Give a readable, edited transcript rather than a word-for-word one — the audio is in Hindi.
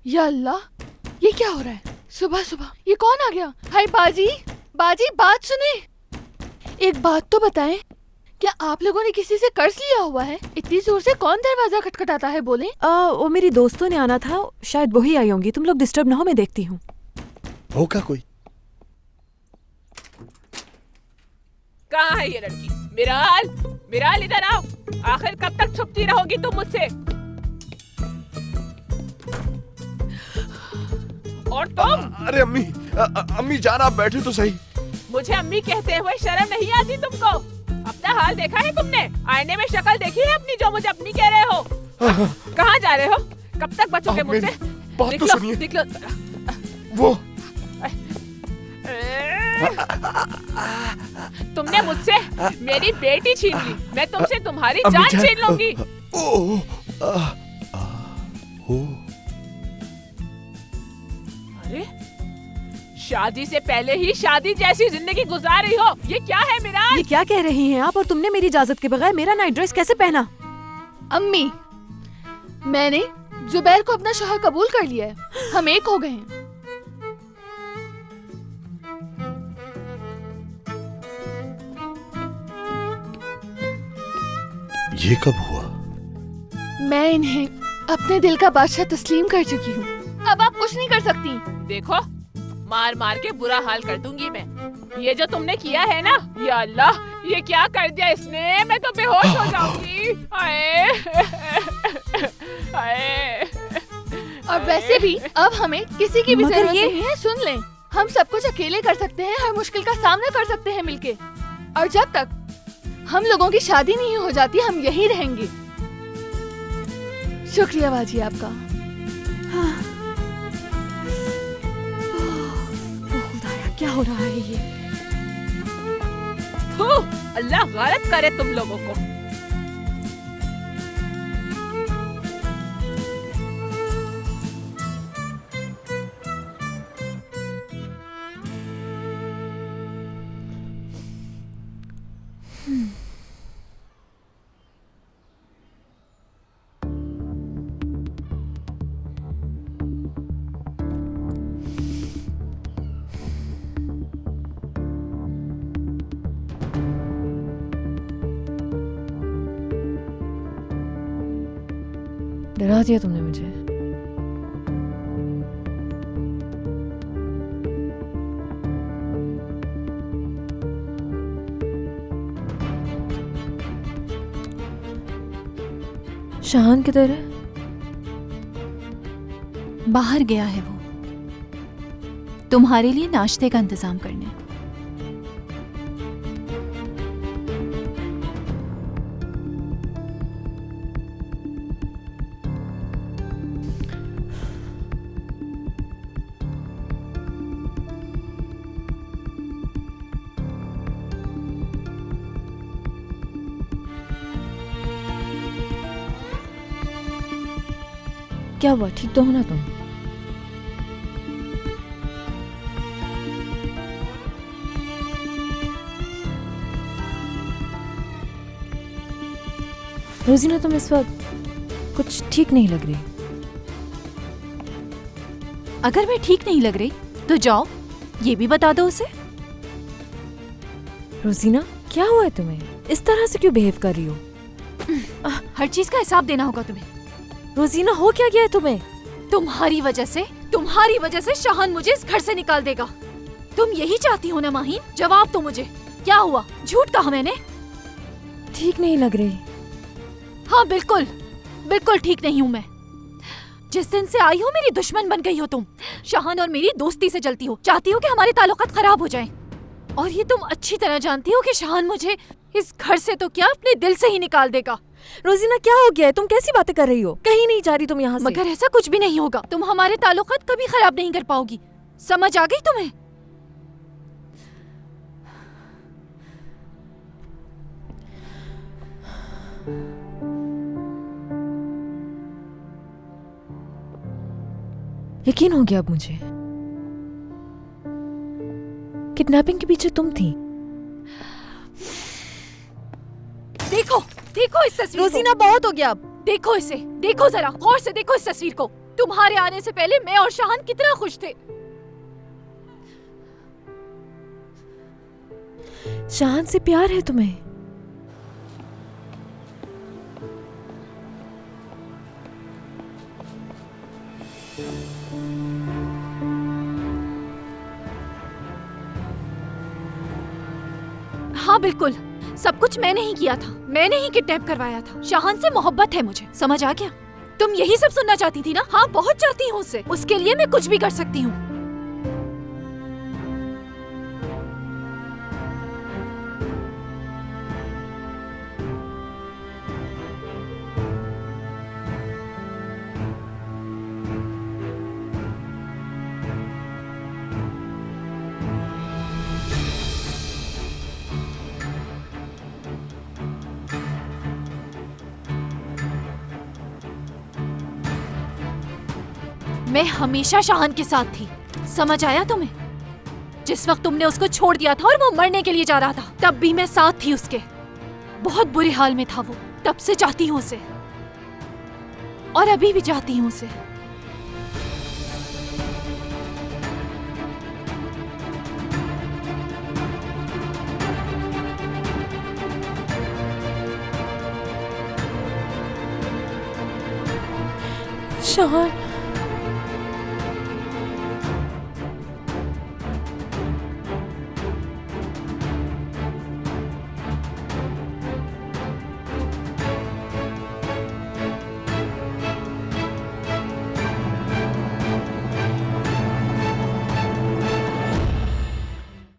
या अल्लाह, ये क्या हो रहा है सुबह सुबह? ये कौन आ गया? हाय बाजी, बाजी बात सुने। एक बात तो बताएं, क्या आप लोगों ने किसी से कर्ज लिया हुआ है? इतनी जोर से कौन दरवाजा खटखटाता है? बोले। वो मेरी दोस्तों ने आना था, शायद वही आई होंगी। तुम लोग डिस्टर्ब ना हो, मैं देखती हूँ। होगा कोई। कहाँ है ये लड़की? मिराल, मिराल इधर आओ। आखिर कब तक छुपती रहोगी तुम मुझसे? और तुम? अरे अम्मी, अम्मी जान आप बैठे तो सही। मुझे अम्मी कहते हुए शर्म नहीं आती तुमको? अपना हाल देखा है तुमने? आईने में शक्ल देखी है अपनी जो मुझे अपनी कह रहे हो? कहाँ जा रहे हो? कब तक बचोगे मुझसे? बात तो सुनिए। निकलो। वो तुमने मुझसे मेरी बेटी छीन ली, मैं तुमसे तुम्हारी जान छीन लूंगी। अरे शादी से पहले ही शादी जैसी जिंदगी गुजार रही हो, ये क्या है मिराज? ये क्या कह रही हैं आप? और तुमने मेरी इजाजत के बगैर मेरा नाइट ड्रेस कैसे पहना? अम्मी, मैंने जुबैर को अपना शौहर कबूल कर लिया है, हम एक हो गए हैं। ये कब हुआ? मैं इन्हें अपने दिल का बादशाह तस्लीम कर चुकी हूँ, अब आप कुछ नहीं कर सकती। देखो, मार मार के बुरा हाल कर दूंगी मैं। ये जो तुमने किया है ना, या अल्लाह, ये क्या कर दिया इसने? मैं तो बेहोश हो जाऊंगी। हाय हाय। और वैसे भी अब हमें किसी की भी मगर जरूरत ये- नहीं है। सुन लें, हम सब कुछ अकेले कर सकते हैं, हर मुश्किल का सामना कर सकते हैं मिलके। और जब तक हम लोगों की शादी नहीं हो जाती, हम यहीं रहेंगे। शुक्रिया बाजी आपका। हाँ। खुदाया, क्या हो रहा है ये? थू, अल्लाह गलत करे तुम लोगों को। डरा दिया तुमने मुझे। शाहान किधर है? बाहर गया है वो, तुम्हारे लिए नाश्ते का इंतजाम करने। क्या हुआ? ठीक तो हो ना तुम? रोजीना, तुम इस वक्त कुछ ठीक नहीं लग रही। अगर मैं ठीक नहीं लग रही तो जाओ, ये भी बता दो उसे। रोजीना, क्या हुआ है तुम्हें? इस तरह से क्यों बिहेव कर रही हो? हर चीज का हिसाब देना होगा तुम्हें। रोजीना, हो क्या गया है तुम्हें? तुम्हारी वजह से शाहान मुझे इस घर से निकाल देगा। तुम यही चाहती हो ना माहीन? जवाब दो मुझे, क्या हुआ? झूठ कहा मैंने? ठीक नहीं लग रही। हाँ, बिल्कुल बिल्कुल ठीक नहीं हूँ मैं। जिस दिन से आई हो मेरी दुश्मन बन गई हो तुम। शाहान और मेरी दोस्ती से जलती हो, चाहती हो कि हमारे ताल्लुकात खराब हो जाएं। और ये तुम अच्छी तरह जानती हो कि शाहान मुझे इस घर से तो क्या अपने दिल से ही निकाल देगा। रोजीना, क्या हो गया है? तुम कैसी बातें कर रही हो? कहीं नहीं जा रही तुम यहाँ से। मगर ऐसा कुछ भी नहीं होगा। तुम हमारे ताल्लुकात कभी खराब नहीं कर पाओगी। समझ आ गई तुम्हें? यकीन हो गया अब मुझे। किडनैपिंग के पीछे तुम थी। देखो देखो इस तस्वीर को। रोजीना, बहुत हो गया अब। देखो इसे, देखो जरा गौर से देखो इस तस्वीर को। तुम्हारे आने से पहले मैं और शाहान कितना खुश थे। शाहान से प्यार है तुम्हें? हाँ बिल्कुल, सब कुछ मैंने ही किया था। मैंने ही किडनैप करवाया था। शाहान से मोहब्बत है मुझे, समझ आ गया? तुम यही सब सुनना चाहती थी ना? हाँ, बहुत चाहती हूँ उससे। उसके लिए मैं कुछ भी कर सकती हूँ। मैं हमेशा शाहान के साथ थी, समझ आया तुम्हें? जिस वक्त तुमने उसको छोड़ दिया था और वो मरने के लिए जा रहा था, तब भी मैं साथ थी उसके। बहुत बुरे हाल में था वो, तब से चाहती हूँ उसे, और अभी भी चाहती हूँ उसे। शाहान